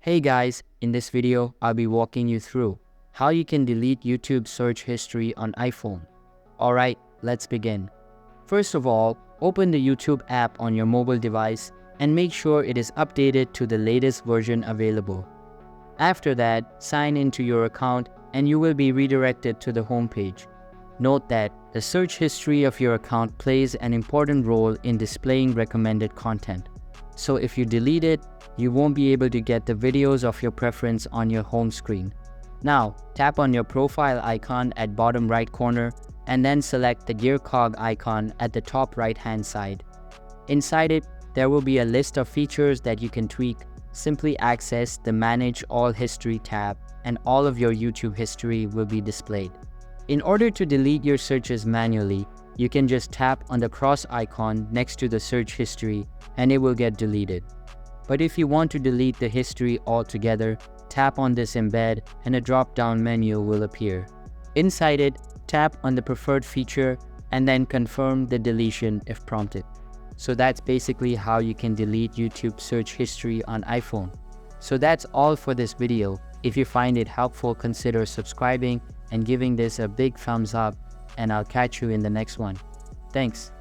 Hey guys, in this video, I'll be walking you through how you can delete YouTube search history on iPhone. Alright, let's begin. First of all, open the YouTube app on your mobile device and make sure it is updated to the latest version available. After that, sign into your account and you will be redirected to the home page. Note that the search history of your account plays an important role in displaying recommended content. So if you delete it, you won't be able to get the videos of your preference on your home screen. Now, tap on your profile icon at bottom right corner and then select the gear cog icon at the top right hand side. Inside it, there will be a list of features that you can tweak. Simply access the Manage All History tab and all of your YouTube history will be displayed. In order to delete your searches manually, you can just tap on the cross icon next to the search history and it will get deleted. But if you want to delete the history altogether, tap on this embed and a drop-down menu will appear. Inside it, tap on the preferred feature and then confirm the deletion if prompted. So that's basically how you can delete YouTube search history on iPhone. So that's all for this video. If you find it helpful, consider subscribing and giving this a big thumbs up, and I'll catch you in the next one. Thanks.